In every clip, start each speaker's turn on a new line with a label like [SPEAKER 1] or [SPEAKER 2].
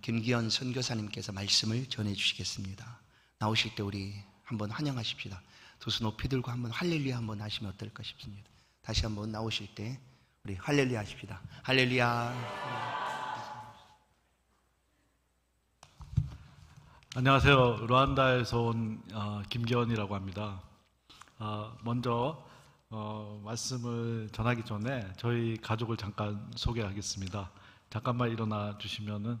[SPEAKER 1] 김기현 선교사님께서 말씀을 전해 주시겠습니다. 나오실 때 우리 한번 환영하십시다. 두 손 높이 들고 한번 할렐루야 한번 하시면 어떨까 싶습니다. 다시 한번 나오실 때 우리 할렐루야 하십시다. 할렐루야.
[SPEAKER 2] 안녕하세요. 루안다에서 온 김기현이라고 합니다. 먼저 말씀을 전하기 전에 저희 가족을 잠깐 소개하겠습니다. 잠깐만 일어나 주시면은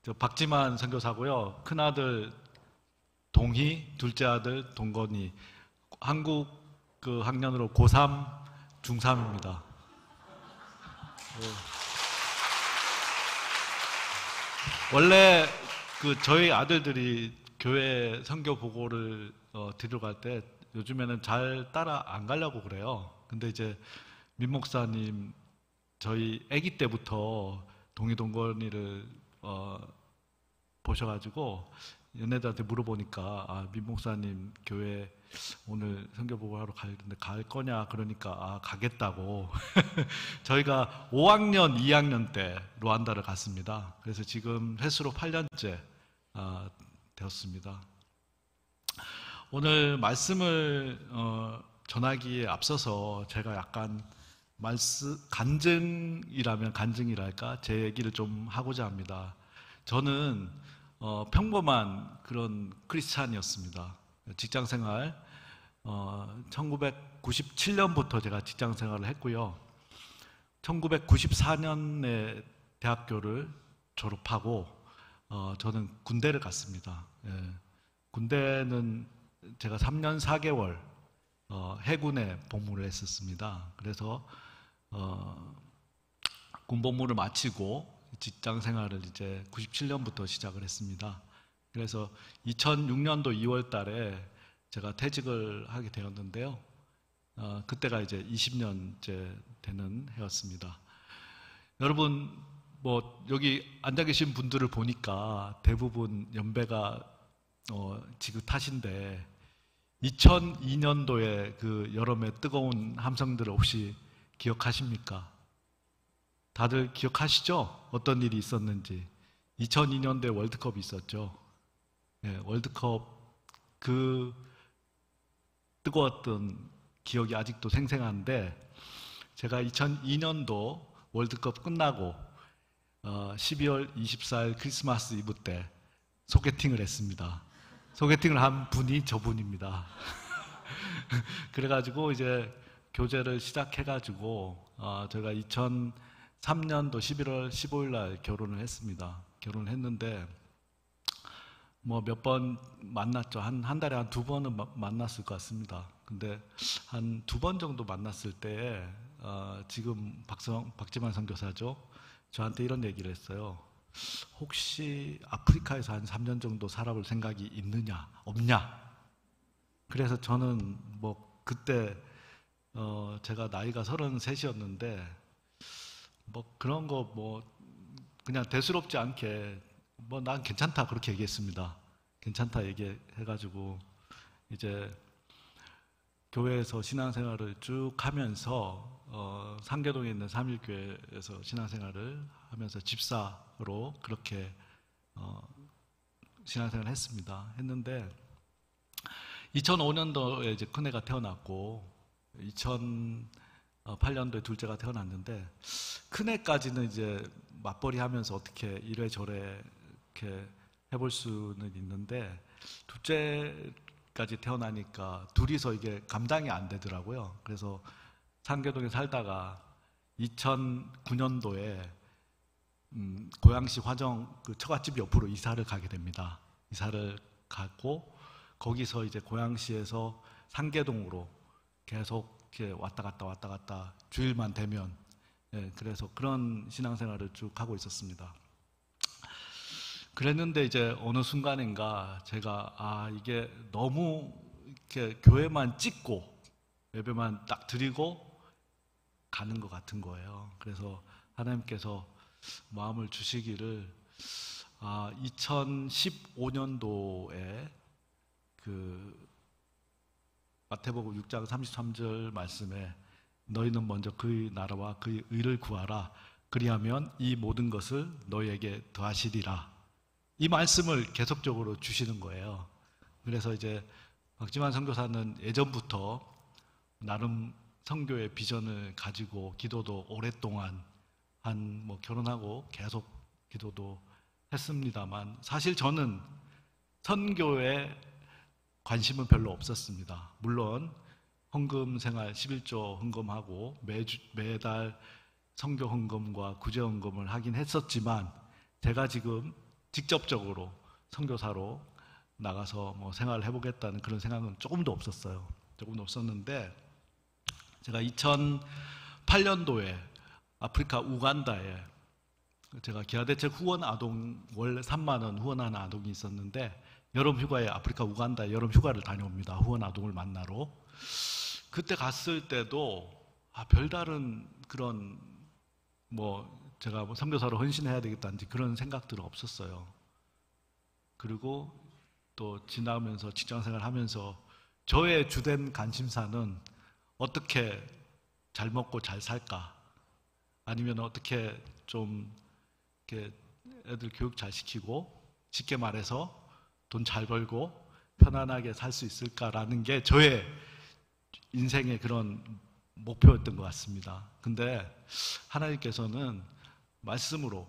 [SPEAKER 2] 저 박지만 선교사고요. 큰아들 동희, 둘째 아들 동건이, 한국 그 학년으로 고3, 중3입니다. 원래 저희 아들들이 교회 선교 보고를 드리러 갈 때 요즘에는 잘 따라 안 가려고 그래요. 근데 이제 민 목사님 저희 아기 때부터 동희 동건이를 보셔가지고 연애들한테 물어보니까 민 목사님 교회 오늘 선교 보고하러 가는데 갈 거냐 그러니까 가겠다고. 저희가 5학년, 2학년 때 루안다를 갔습니다. 그래서 지금 횟수로 8년째 되었습니다. 오늘 말씀을 전하기에 앞서서 제가 약간 간증이라면 간증이랄까 제 얘기를 좀 하고자 합니다. 저는 평범한 그런 크리스찬이었습니다. 직장생활 1997년부터 제가 직장생활을 했고요. 1994년에 대학교를 졸업하고 저는 군대를 갔습니다. 군대는 제가 3년 4개월 해군에 복무를 했었습니다. 그래서 군 복무를 마치고 직장 생활을 이제 97년부터 시작을 했습니다. 그래서 2006년도 2월 달에 제가 퇴직을 하게 되었는데요. 그때가 이제 20년째 되는 해였습니다. 여러분, 여기 앉아 계신 분들을 보니까 대부분 연배가 지긋하신데 2002년도에 그 여름의 뜨거운 함성들을 혹시 기억하십니까? 다들 기억하시죠? 어떤 일이 있었는지. 2002년도에 월드컵이 있었죠. 월드컵 그 뜨거웠던 기억이 아직도 생생한데, 제가 2002년도 월드컵 끝나고 12월 24일 크리스마스 이브 때 소개팅을 했습니다. 소개팅을 한 분이 저분입니다. 그래가지고 이제 교제를 시작해가지고 제가 2003년도 11월 15일 날 결혼을 했습니다. 결혼을 했는데 몇 번 만났죠. 한 달에 한 2번은 만났을 것 같습니다. 근데 한 2번 정도 만났을 때 지금 박지만 선교사죠. 저한테 이런 얘기를 했어요. 혹시 아프리카에서 한 3년 정도 살아볼 생각이 있느냐, 없냐? 그래서 저는 그때 제가 나이가 33이었는데 그런 거 그냥 대수롭지 않게 난 괜찮다 그렇게 얘기했습니다. 괜찮다 얘기해가지고 이제 교회에서 신앙생활을 쭉 하면서 상계동에 있는 삼일교회에서 신앙생활을 하면서 집사로 그렇게 신앙생활을 했는데 2005년도에 이제 큰애가 태어났고 2008년도에 둘째가 태어났는데, 큰애까지는 이제 맞벌이 하면서 어떻게 이래저래 이렇게 해볼 수는 있는데, 둘째까지 태어나니까 둘이서 이게 감당이 안 되더라고요. 그래서 상계동에 살다가 2009년도에 고양시 화정 그 처갓집 옆으로 이사를 가게 됩니다. 이사를 가고 거기서 이제 고양시에서 상계동으로 계속 이렇게 왔다 갔다 주일만 되면, 그래서 그런 신앙생활을 쭉 하고 있었습니다. 그랬는데 이제 어느 순간인가 제가 이게 너무 이렇게 교회만 찍고 예배만 딱 드리고 가는 것 같은 거예요. 그래서 하나님께서 마음을 주시기를 2015년도에 그 마태복음 6장 33절 말씀에 너희는 먼저 그의 나라와 그의 의를 구하라. 그리하면 이 모든 것을 너희에게 더하시리라. 이 말씀을 계속적으로 주시는 거예요. 그래서 이제 박지만 선교사는 예전부터 나름 선교의 비전을 가지고 기도도 오랫동안 뭐 결혼하고 계속 기도도 했습니다만, 사실 저는 선교에 관심은 별로 없었습니다. 물론 헌금 생활 11조 헌금하고 매달 선교 헌금과 구제 헌금을 하긴 했었지만, 제가 지금 직접적으로 선교사로 나가서 뭐 생활을 해보겠다는 그런 생각은 조금도 없었어요. 조금도 없었는데, 제가 2008년도에 아프리카 우간다에 제가 기아대책 후원 아동 월 3만 원 후원하는 아동이 있었는데, 여름 휴가에 아프리카 우간다에 여름 휴가를 다녀옵니다. 후원 아동을 만나러. 그때 갔을 때도 별다른 그런 뭐 제가 뭐 선교사로 헌신해야 되겠다든지 그런 생각들은 없었어요. 그리고 또 지나면서 직장생활 하면서 저의 주된 관심사는 어떻게 잘 먹고 잘 살까, 아니면 어떻게 좀 이렇게 애들 교육 잘 시키고, 쉽게 말해서 돈 잘 벌고 편안하게 살 수 있을까라는 게 저의 인생의 그런 목표였던 것 같습니다. 근데 하나님께서는 말씀으로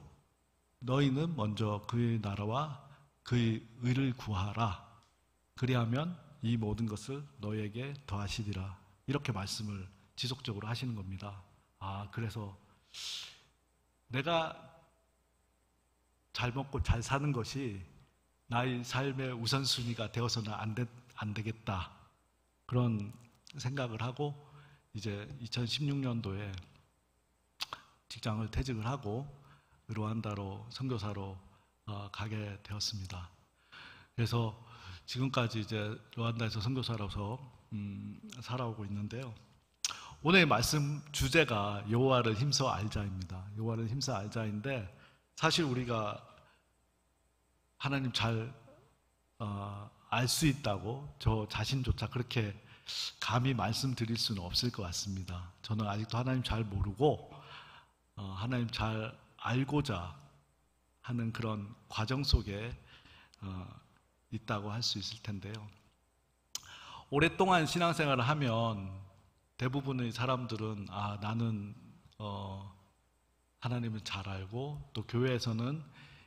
[SPEAKER 2] 너희는 먼저 그의 나라와 그의 의를 구하라. 그리하면 이 모든 것을 너희에게 더하시리라. 이렇게 말씀을 지속적으로 하시는 겁니다. 그래서 내가 잘 먹고 잘 사는 것이 나의 삶의 우선순위가 되어서는 안 되겠다. 그런 생각을 하고 이제 2016년도에 직장을 퇴직을 하고 르완다로 선교사로 가게 되었습니다. 그래서 지금까지 이제 르완다에서 선교사로서 살아오고 있는데요. 오늘 말씀 주제가 여호와를 힘써 알자입니다. 여호와를 힘써 알자인데, 사실 우리가 하나님 잘 알 수 있다고 저 자신조차 그렇게 감히 말씀드릴 수는 없을 것 같습니다. 저는 아직도 하나님 잘 모르고 하나님 잘 알고자 하는 그런 과정 속에 있다고 할 수 있을 텐데요. 오랫동안 신앙생활을 하면 대부분의 사람들은 나는 하나님을 잘 알고, 또 교회에서는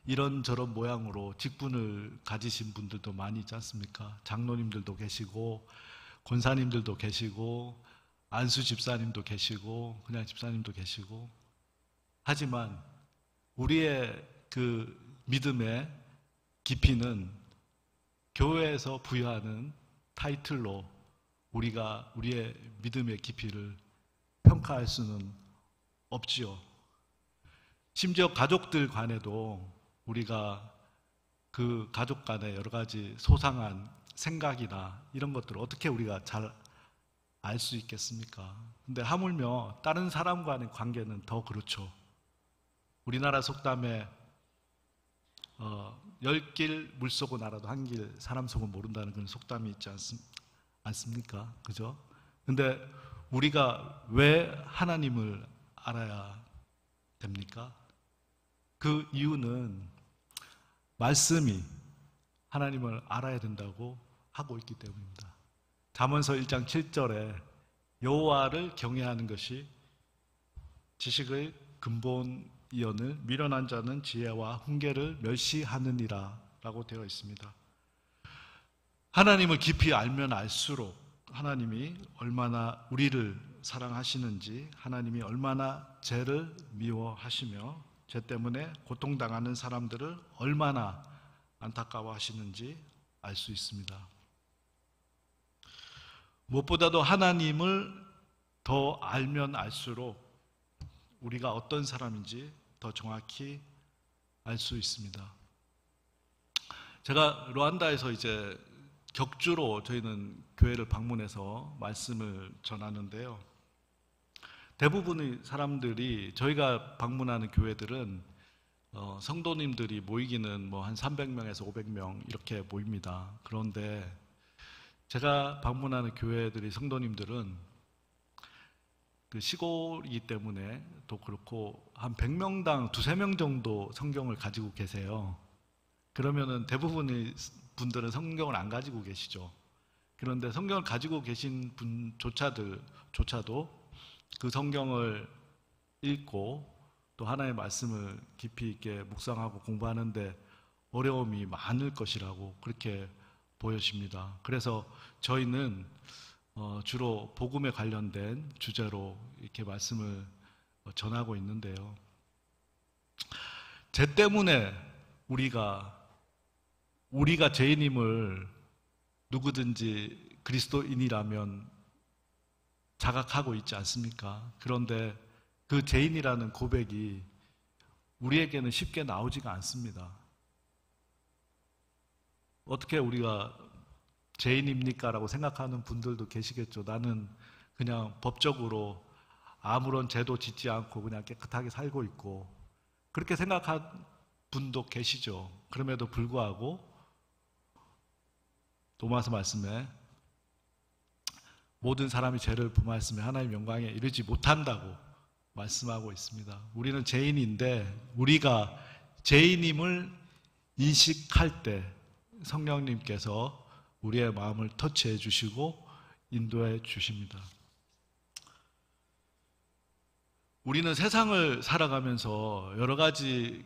[SPEAKER 2] 이런저런 모양으로 직분을 가지신 분들도 많이 있지 않습니까? 장로님들도 계시고 권사님들도 계시고 안수 집사님도 계시고 그냥 집사님도 계시고, 하지만 우리의 그 믿음의 깊이는 교회에서 부여하는 타이틀로 우리가 우리의 믿음의 깊이를 평가할 수는 없지요. 심지어 가족들 간에도 우리가 그 가족 간의 여러 가지 소상한 생각이나 이런 것들을 어떻게 우리가 잘 알 수 있겠습니까? 근데 하물며 다른 사람과의 관계는 더 그렇죠. 우리나라 속담에 10길 물 속은 알아도 한 길 사람 속은 모른다는 그런 속담이 있지 않습니까? 그죠? 근데 우리가 왜 하나님을 알아야 됩니까? 그 이유는 말씀이 하나님을 알아야 된다고 하고 있기 때문입니다. 잠언서 1장 7절에 여호와를 경외하는 것이 지식의 근본이오늘 미련한 자는 지혜와 훈계를 멸시하느니라 라고 되어 있습니다. 하나님을 깊이 알면 알수록 하나님이 얼마나 우리를 사랑하시는지, 하나님이 얼마나 죄를 미워하시며 죄 때문에 고통당하는 사람들을 얼마나 안타까워하시는지 알 수 있습니다. 무엇보다도 하나님을 더 알면 알수록 우리가 어떤 사람인지 더 정확히 알 수 있습니다. 제가 르완다에서 이제 격주로 저희는 교회를 방문해서 말씀을 전하는데요. 대부분의 사람들이, 저희가 방문하는 교회들은 성도님들이 모이기는 뭐 한 300명에서 500명 이렇게 모입니다. 그런데 제가 방문하는 교회들의 성도님들은 그 시골이기 때문에 또 그렇고 한 100명당 2~3명 정도 성경을 가지고 계세요. 그러면은 대부분의 분들은 성경을 안 가지고 계시죠. 그런데 성경을 가지고 계신 분조차도 그 성경을 읽고 또 하나님의 말씀을 깊이 있게 묵상하고 공부하는데 어려움이 많을 것이라고 그렇게 보여집니다. 그래서 저희는 주로 복음에 관련된 주제로 이렇게 말씀을 전하고 있는데요. 죄 때문에 우리가 죄인임을 누구든지 그리스도인이라면 자각하고 있지 않습니까? 그런데 그 죄인이라는 고백이 우리에게는 쉽게 나오지가 않습니다. 어떻게 우리가 죄인입니까? 라고 생각하는 분들도 계시겠죠. 나는 그냥 법적으로 아무런 죄도 짓지 않고 그냥 깨끗하게 살고 있고, 그렇게 생각한 분도 계시죠. 그럼에도 불구하고 로마서 말씀에 모든 사람이 죄를 범하였으며 하나님 영광에 이르지 못한다고 말씀하고 있습니다. 우리는 죄인인데 우리가 죄인임을 인식할 때 성령님께서 우리의 마음을 터치해 주시고 인도해 주십니다. 우리는 세상을 살아가면서 여러 가지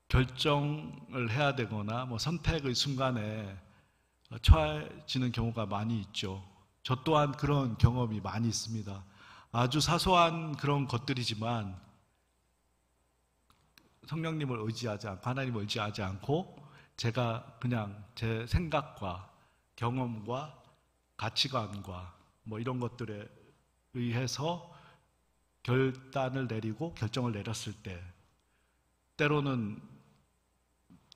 [SPEAKER 2] 결정을 해야 되거나 선택의 순간에 처해지는 경우가 많이 있죠. 저 또한 그런 경험이 많이 있습니다. 아주 사소한 그런 것들이지만 성령님을 의지하지 않고 하나님을 의지하지 않고 제가 그냥 제 생각과 경험과 가치관과 이런 것들에 의해서 결단을 내리고 결정을 내렸을 때 때로는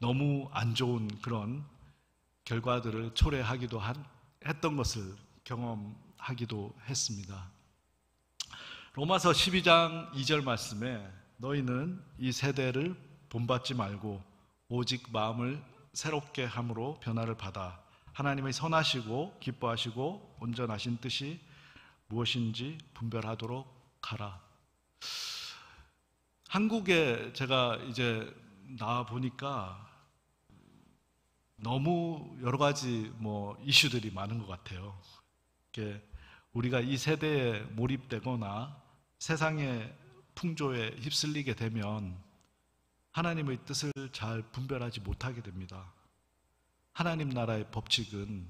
[SPEAKER 2] 너무 안 좋은 그런 결과들을 초래하기도 했던 것을 경험하기도 했습니다. 로마서 12장 2절 말씀에 너희는 이 세대를 본받지 말고 오직 마음을 새롭게 함으로 변화를 받아 하나님의 선하시고 기뻐하시고 온전하신 뜻이 무엇인지 분별하도록 하라. 한국에 제가 이제 나와 보니까 너무 여러 가지 이슈들이 많은 것 같아요. 우리가 이 세대에 몰입되거나 세상의 풍조에 휩쓸리게 되면 하나님의 뜻을 잘 분별하지 못하게 됩니다. 하나님 나라의 법칙은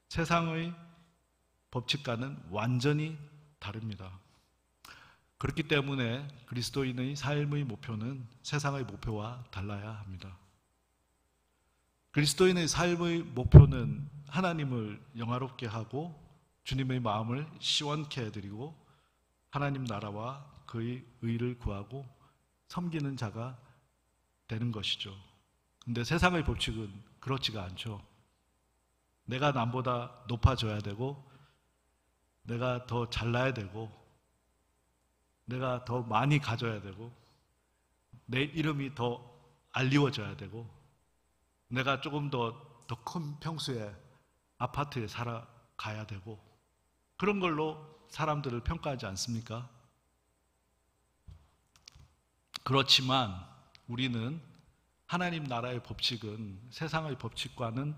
[SPEAKER 2] 세상의 법칙과는 완전히 다릅니다. 그렇기 때문에 그리스도인의 삶의 목표는 세상의 목표와 달라야 합니다. 그리스도인의 삶의 목표는 하나님을 영화롭게 하고 주님의 마음을 시원케 해드리고 하나님 나라와 그의 의를 구하고 섬기는 자가 되는 것이죠. 근데 세상의 법칙은 그렇지가 않죠. 내가 남보다 높아져야 되고 내가 더 잘나야 되고 내가 더 많이 가져야 되고 내 이름이 더 알리워져야 되고 내가 조금 더 큰 평수의 아파트에 살아가야 되고 그런 걸로 사람들을 평가하지 않습니까? 그렇지만 우리는 하나님 나라의 법칙은 세상의 법칙과는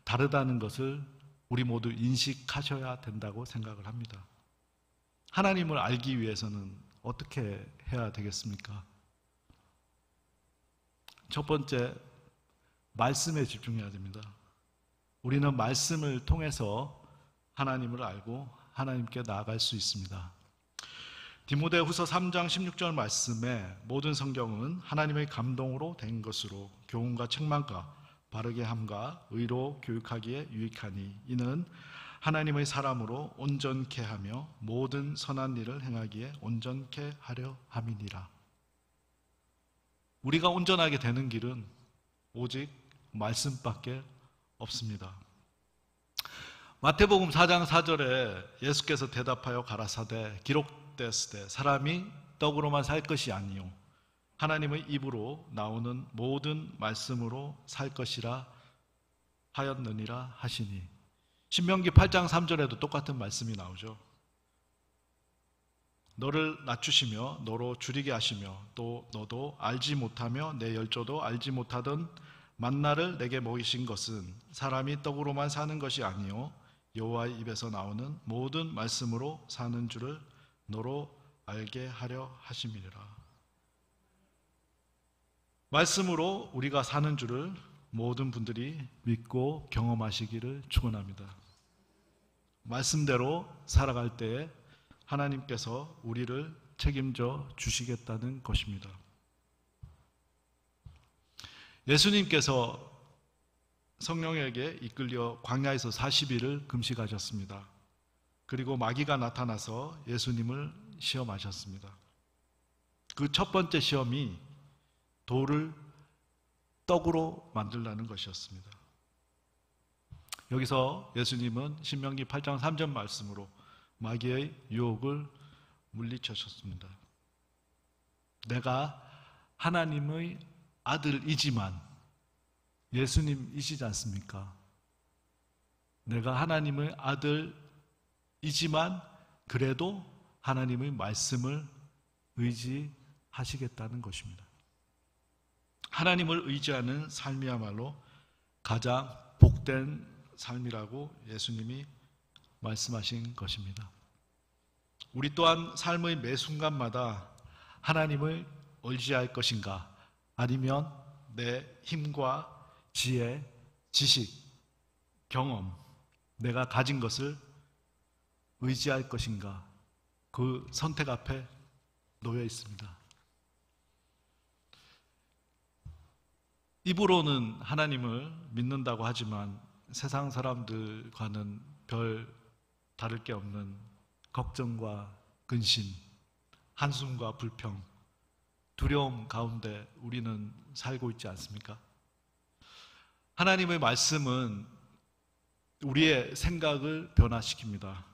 [SPEAKER 2] 다르다는 것을 우리 모두 인식하셔야 된다고 생각을 합니다. 하나님을 알기 위해서는 어떻게 해야 되겠습니까? 첫 번째, 말씀에 집중해야 됩니다. 우리는 말씀을 통해서 하나님을 알고 하나님께 나아갈 수 있습니다. 디모데후서 3장 16절 말씀에 모든 성경은 하나님의 감동으로 된 것으로 교훈과 책망과 바르게 함과 의로 교육하기에 유익하니 이는 하나님의 사람으로 온전케 하며 모든 선한 일을 행하기에 온전케 하려 함이니라. 우리가 온전하게 되는 길은 오직 말씀밖에 없습니다. 마태복음 4장 4절에 예수께서 대답하여 가라사대 기록되었으되 사람이 떡으로만 살 것이 아니요 하나님의 입으로 나오는 모든 말씀으로 살 것이라 하였느니라 하시니, 신명기 8장 3절에도 똑같은 말씀이 나오죠. 너를 낮추시며 너로 줄이게 하시며 또 너도 알지 못하며 내 열조도 알지 못하던 만나를 내게 먹이신 것은 사람이 떡으로만 사는 것이 아니요 여호와의 입에서 나오는 모든 말씀으로 사는 줄을 너로 알게 하려 하심이니라. 말씀으로 우리가 사는 줄을 모든 분들이 믿고 경험하시기를 축원합니다. 말씀대로 살아갈 때에 하나님께서 우리를 책임져 주시겠다는 것입니다. 예수님께서 성령에게 이끌려 광야에서 40일을 금식하셨습니다. 그리고 마귀가 나타나서 예수님을 시험하셨습니다. 그 첫 번째 시험이 돌을 떡으로 만들라는 것이었습니다. 여기서 예수님은 신명기 8장 3절 말씀으로 마귀의 유혹을 물리치셨습니다. 내가 하나님의 아들이지만, 예수님이시지 않습니까? 내가 하나님의 아들이지만 그래도 하나님의 말씀을 의지하시겠다는 것입니다. 하나님을 의지하는 삶이야말로 가장 복된 삶이라고 예수님이 말씀하신 것입니다. 우리 또한 삶의 매 순간마다 하나님을 의지할 것인가, 아니면 내 힘과 지혜, 지식, 경험, 내가 가진 것을 의지할 것인가, 그 선택 앞에 놓여 있습니다. 입으로는 하나님을 믿는다고 하지만 세상 사람들과는 별 다를 게 없는 걱정과 근심, 한숨과 불평, 두려움 가운데 우리는 살고 있지 않습니까? 하나님의 말씀은 우리의 생각을 변화시킵니다.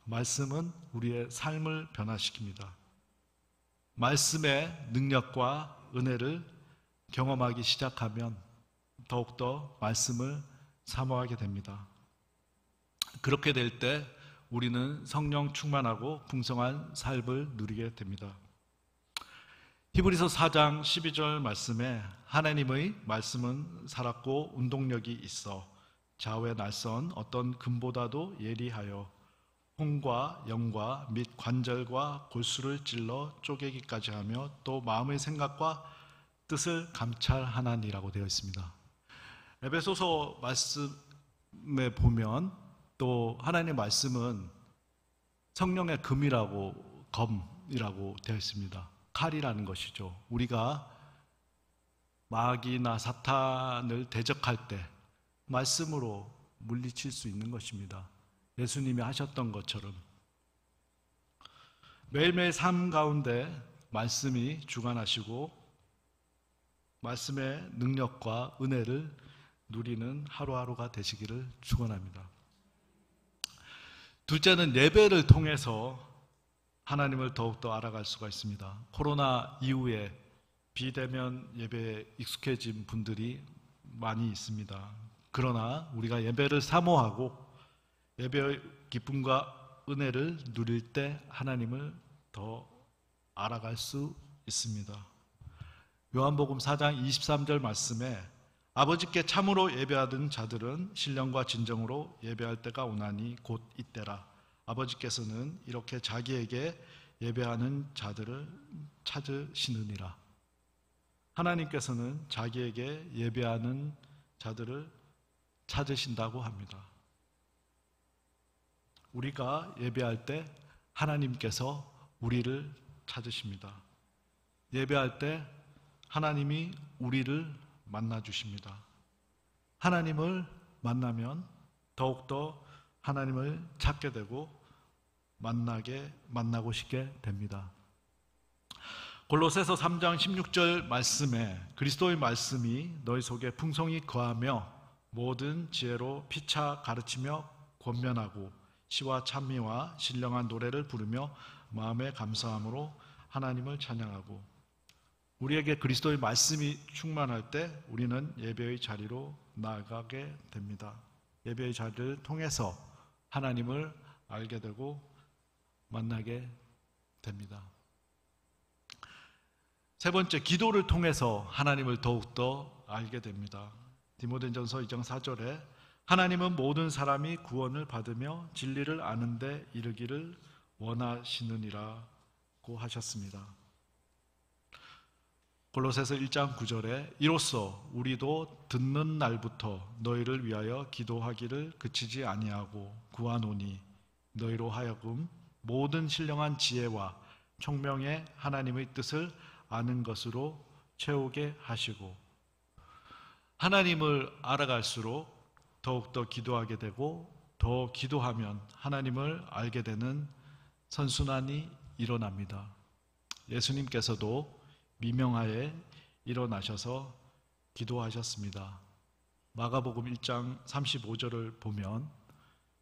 [SPEAKER 2] 말씀은 우리의 삶을 변화시킵니다. 말씀의 능력과 은혜를 경험하기 시작하면 더욱더 말씀을 사모하게 됩니다. 그렇게 될 때 우리는 성령 충만하고 풍성한 삶을 누리게 됩니다. 히브리서 4장 12절 말씀에 하나님의 말씀은 살았고 운동력이 있어 좌우에 날선 어떤 금보다도 예리하여 혼과 영과 및 관절과 골수를 찔러 쪼개기까지 하며 또 마음의 생각과 뜻을 감찰하나니라고 되어 있습니다. 에베소서 말씀에 보면 또 하나님의 말씀은 성령의 금이라고, 검이라고 되어 있습니다. 칼이라는 것이죠. 우리가 마귀나 사탄을 대적할 때 말씀으로 물리칠 수 있는 것입니다. 예수님이 하셨던 것처럼 매일매일 삶 가운데 말씀이 주관하시고 말씀의 능력과 은혜를 누리는 하루하루가 되시기를 축원합니다. 둘째는 예배를 통해서 하나님을 더욱더 알아갈 수가 있습니다. 코로나 이후에 비대면 예배에 익숙해진 분들이 많이 있습니다. 그러나 우리가 예배를 사모하고 예배의 기쁨과 은혜를 누릴 때 하나님을 더 알아갈 수 있습니다. 요한복음 4장 23절 말씀에 아버지께 참으로 예배하던 자들은 신령과 진정으로 예배할 때가 오나니 곧 이때라. 아버지께서는 이렇게 자기에게 예배하는 자들을 찾으시느니라. 하나님께서는 자기에게 예배하는 자들을 찾으신다고 합니다. 우리가 예배할 때 하나님께서 우리를 찾으십니다. 예배할 때 하나님이 우리를 만나 주십니다. 하나님을 만나면 더욱더 하나님을 찾게 되고 만나고 싶게 됩니다. 골로새서 3장 16절 말씀에 그리스도의 말씀이 너희 속에 풍성히 거하며 모든 지혜로 피차 가르치며 권면하고 시와 찬미와 신령한 노래를 부르며 마음의 감사함으로 하나님을 찬양하고, 우리에게 그리스도의 말씀이 충만할 때 우리는 예배의 자리로 나아가게 됩니다. 예배의 자리를 통해서 하나님을 알게 되고 만나게 됩니다. 세 번째, 기도를 통해서 하나님을 더욱더 알게 됩니다. 디모데전서 2장 4절에 하나님은 모든 사람이 구원을 받으며 진리를 아는 데 이르기를 원하시느니라고 하셨습니다. 골로새서 1장 9절에 이로써 우리도 듣는 날부터 너희를 위하여 기도하기를 그치지 아니하고 구하노니 너희로 하여금 모든 신령한 지혜와 총명의 하나님의 뜻을 아는 것으로 채우게 하시고, 하나님을 알아갈수록 더욱더 기도하게 되고 더 기도하면 하나님을 알게 되는 선순환이 일어납니다. 예수님께서도 미명하에 일어나셔서 기도하셨습니다. 마가복음 1장 35절을 보면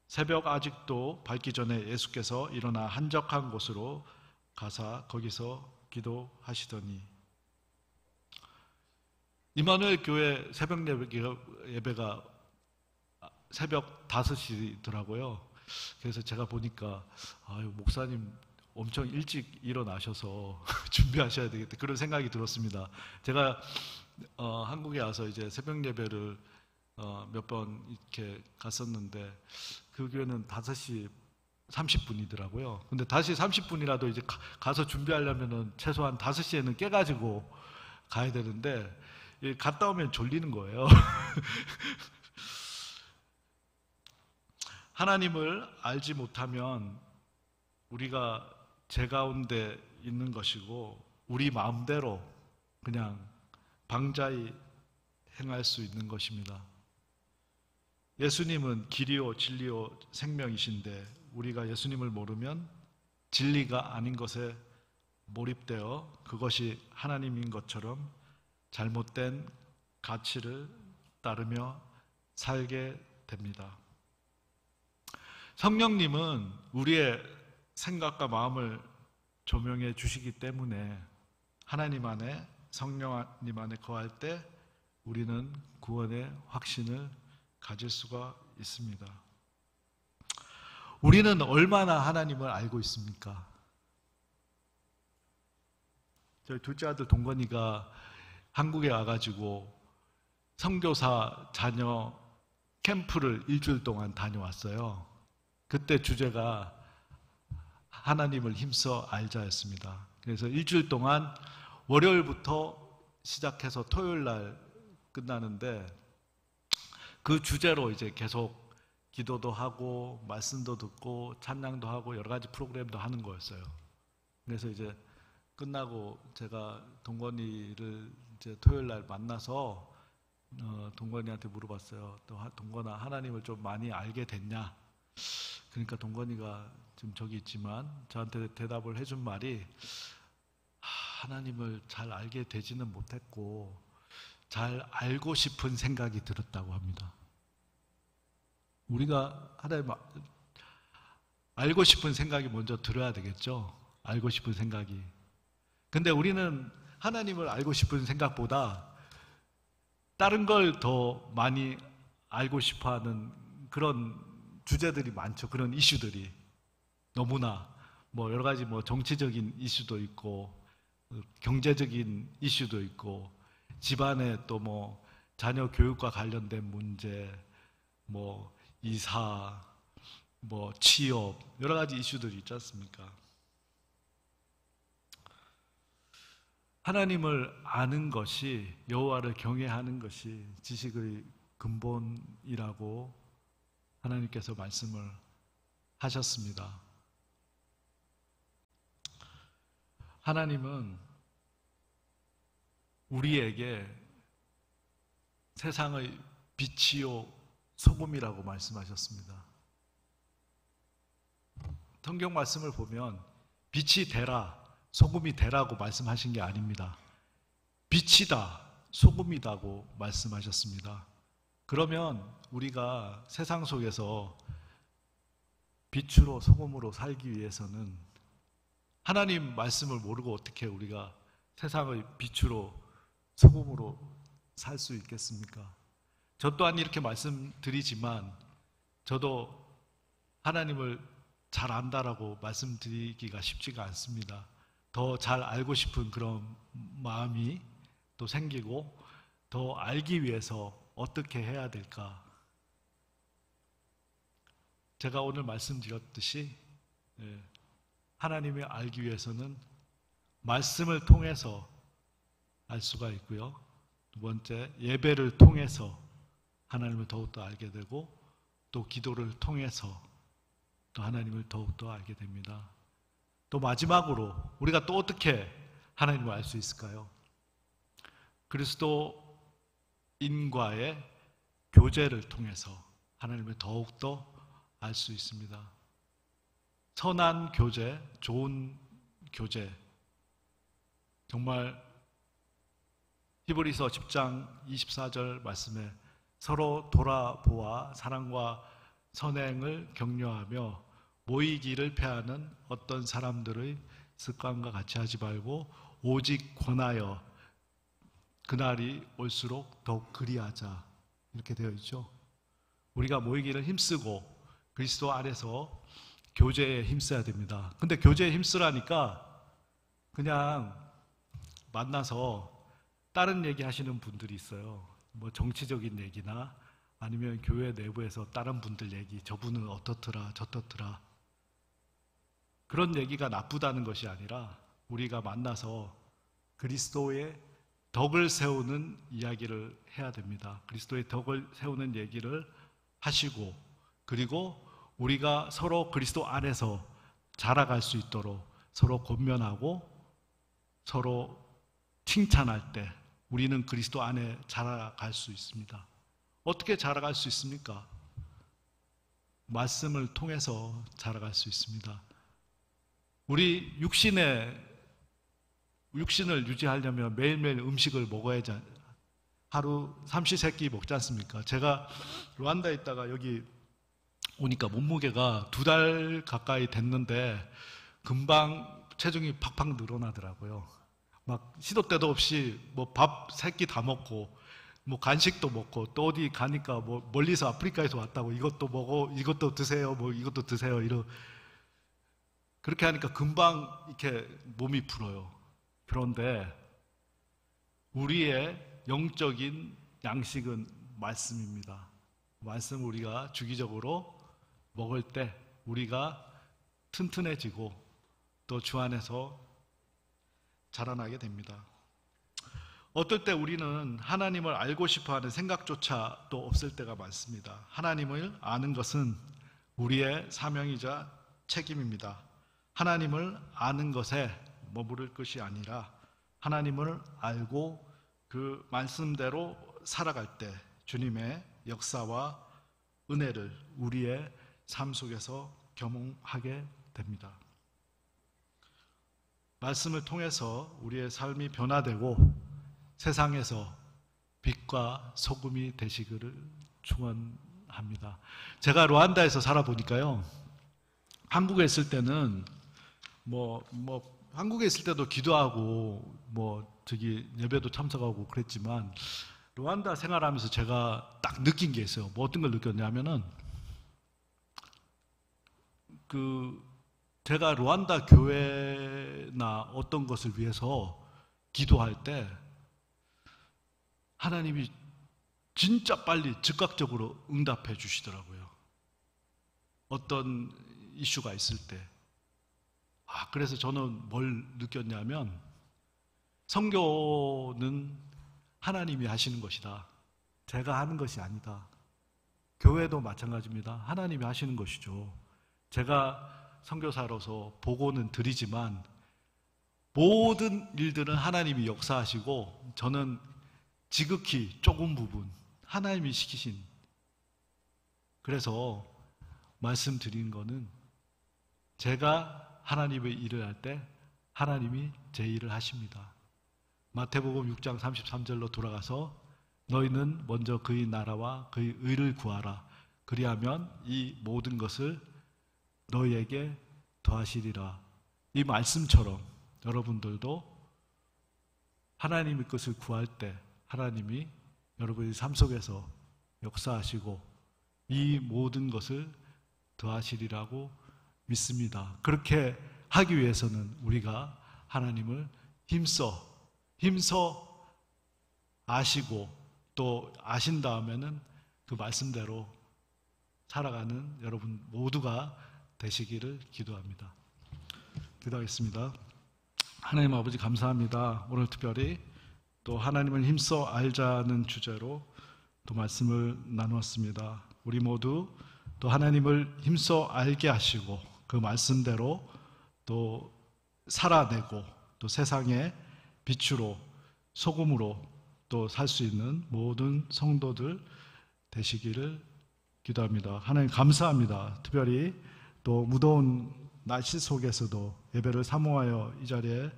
[SPEAKER 2] 새벽 아직도 밝기 전에 예수께서 일어나 한적한 곳으로 가사 거기서 기도하시더니, 임마누엘 교회 새벽 예배가 새벽 5시더라고요. 그래서 제가 보니까 목사님 엄청 일찍 일어나셔서 준비하셔야 되겠다, 그런 생각이 들었습니다. 제가 한국에 와서 이제 새벽 예배를 몇 번 이렇게 갔었는데 그 교회는 5시 30분이더라고요. 근데 5시 30분이라도 이제 가서 준비하려면은 최소한 5시에는 깨가지고 가야 되는데 갔다 오면 졸리는 거예요. 하나님을 알지 못하면 우리가 제 가운데 있는 것이고 우리 마음대로 그냥 방자히 행할 수 있는 것입니다. 예수님은 길이요 진리요 생명이신데 우리가 예수님을 모르면 진리가 아닌 것에 몰입되어 그것이 하나님인 것처럼 잘못된 가치를 따르며 살게 됩니다. 성령님은 우리의 생각과 마음을 조명해 주시기 때문에 하나님 안에, 성령님 안에 거할 때 우리는 구원의 확신을 가질 수가 있습니다. 우리는 얼마나 하나님을 알고 있습니까? 저희 둘째 아들 동건이가 한국에 와가지고 선교사 자녀 캠프를 일주일 동안 다녀왔어요. 그때 주제가 하나님을 힘써 알자였습니다. 그래서 일주일 동안 월요일부터 시작해서 토요일 날 끝나는데 그 주제로 이제 계속 기도도 하고 말씀도 듣고 찬양도 하고 여러 가지 프로그램도 하는 거였어요. 그래서 이제 끝나고 제가 동건이를 이제 토요일 날 만나서 동건이한테 물어봤어요. 또 동건아, 하나님을 좀 많이 알게 됐냐? 그러니까 동건이가 지금 저기 있지만 저한테 대답을 해준 말이 하나님을 잘 알게 되지는 못했고 잘 알고 싶은 생각이 들었다고 합니다. 우리가 하나님 알고 싶은 생각이 먼저 들어야 되겠죠. 알고 싶은 생각이. 근데 우리는 하나님을 알고 싶은 생각보다 다른 걸 더 많이 알고 싶어하는 그런 주제들이 많죠. 그런 이슈들이 너무나 여러 가지 정치적인 이슈도 있고 경제적인 이슈도 있고 집안에 또 자녀 교육과 관련된 문제, 이사, 취업, 여러 가지 이슈들이 있지 않습니까? 하나님을 아는 것이, 여호와를 경외하는 것이 지식의 근본이라고 하나님께서 말씀을 하셨습니다. 하나님은 우리에게 세상의 빛이요 소금이라고 말씀하셨습니다. 성경 말씀을 보면 빛이 되라, 소금이 되라고 말씀하신 게 아닙니다. 빛이다, 소금이다고 말씀하셨습니다. 그러면 우리가 세상 속에서 빛으로 소금으로 살기 위해서는 하나님 말씀을 모르고 어떻게 우리가 세상의 빛으로 소금으로 살 수 있겠습니까? 저 또한 이렇게 말씀드리지만 저도 하나님을 잘 안다라고 말씀드리기가 쉽지가 않습니다. 더 잘 알고 싶은 그런 마음이 또 생기고 더 알기 위해서 어떻게 해야 될까? 제가 오늘 말씀드렸듯이 하나님을 알기 위해서는 말씀을 통해서 알 수가 있고요. 두 번째, 예배를 통해서 하나님을 더욱더 알게 되고, 또 기도를 통해서 또 하나님을 더욱더 알게 됩니다. 또 마지막으로 우리가 또 어떻게 하나님을 알 수 있을까요? 그리스도인과의 교제를 통해서 하나님을 더욱더 알 수 있습니다. 선한 교제, 좋은 교제, 정말 히브리서 10장 24절 말씀에 서로 돌아보아 사랑과 선행을 격려하며 모이기를 패하는 어떤 사람들의 습관과 같이 하지 말고 오직 권하여 그날이 올수록 더욱 그리하자, 이렇게 되어 있죠. 우리가 모이기를 힘쓰고 그리스도 안에서 교제에 힘써야 됩니다. 근데 교제에 힘쓰라니까 그냥 만나서 다른 얘기 하시는 분들이 있어요. 뭐 정치적인 얘기나 아니면 교회 내부에서 다른 분들 얘기, 저분은 어떻더라 저떻더라, 그런 얘기가 나쁘다는 것이 아니라 우리가 만나서 그리스도의 덕을 세우는 이야기를 해야 됩니다. 그리스도의 덕을 세우는 얘기를 하시고, 그리고 우리가 서로 그리스도 안에서 자라갈 수 있도록 서로 권면하고 서로 칭찬할 때 우리는 그리스도 안에 자라갈 수 있습니다. 어떻게 자라갈 수 있습니까? 말씀을 통해서 자라갈 수 있습니다. 우리 육신을 유지하려면 매일매일 음식을 먹어야지, 하루 삼시세끼 먹지 않습니까? 제가 루안다에 있다가 여기 오니까 몸무게가 2달 가까이 됐는데 금방 체중이 팍팍 늘어나더라고요. 막 시도 때도 없이 뭐 밥 3끼 다 먹고 뭐 간식도 먹고, 또 어디 가니까 뭐 멀리서 아프리카에서 왔다고 이것도 먹어, 이것도 드세요, 뭐 이것도 드세요, 그렇게 하니까 금방 이렇게 몸이 불어요. 그런데 우리의 영적인 양식은 말씀입니다. 말씀을 우리가 주기적으로 먹을 때 우리가 튼튼해지고 또 주 안에서 자라나게 됩니다. 어떨 때 우리는 하나님을 알고 싶어하는 생각조차 또 없을 때가 많습니다. 하나님을 아는 것은 우리의 사명이자 책임입니다. 하나님을 아는 것에 머무를 것이 아니라 하나님을 알고 그 말씀대로 살아갈 때 주님의 역사와 은혜를 우리의 삶 속에서 경험하게 됩니다. 말씀을 통해서 우리의 삶이 변화되고 세상에서 빛과 소금이 되시기를 축원합니다. 제가 루안다에서 살아보니까요, 한국에 있을 때는 한국에 있을 때도 기도하고 예배도 참석하고 그랬지만, 루안다 생활하면서 제가 딱 느낀 게 있어요. 뭐 어떤 걸 느꼈냐면은 제가 루안다 교회나 어떤 것을 위해서 기도할 때 하나님이 진짜 빨리 즉각적으로 응답해 주시더라고요. 어떤 이슈가 있을 때. 그래서 저는 뭘 느꼈냐면, 선교는 하나님이 하시는 것이다. 제가 하는 것이 아니다. 교회도 마찬가지입니다. 하나님이 하시는 것이죠. 제가 선교사로서 보고는 드리지만 모든 일들은 하나님이 역사하시고, 저는 지극히 조금 부분 하나님이 시키신, 그래서 말씀드린 거는 제가 하나님의 일을 할 때 하나님이 제 일을 하십니다. 마태복음 6장 33절로 돌아가서 너희는 먼저 그의 나라와 그의 의를 구하라. 그리하면 이 모든 것을 너희에게 더하시리라. 이 말씀처럼 여러분들도 하나님의 것을 구할 때 하나님이 여러분의 삶 속에서 역사하시고 이 모든 것을 더하시리라고 믿습니다. 그렇게 하기 위해서는 우리가 하나님을 힘써 아시고 또 아신 다음에는 그 말씀대로 살아가는 여러분 모두가 되시기를 기도합니다. 기도하겠습니다. 하나님 아버지 감사합니다. 오늘 특별히 또 하나님을 힘써 알자는 주제로 또 말씀을 나누었습니다. 우리 모두 또 하나님을 힘써 알게 하시고 그 말씀대로 또 살아내고 또 세상의 빛으로 소금으로 또 살 수 있는 모든 성도들 되시기를 기도합니다. 하나님 감사합니다. 특별히 또 무더운 날씨 속에서도 예배를 사모하여 이 자리에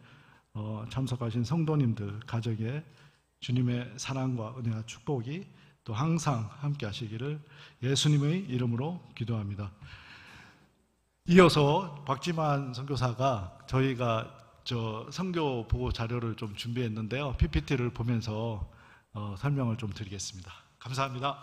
[SPEAKER 2] 참석하신 성도님들 가정에 주님의 사랑과 은혜와 축복이 또 항상 함께 하시기를 예수님의 이름으로 기도합니다. 이어서 박지만 선교사가 저희가 선교 보고 자료를 좀 준비했는데요. PPT를 보면서 설명을 좀 드리겠습니다. 감사합니다.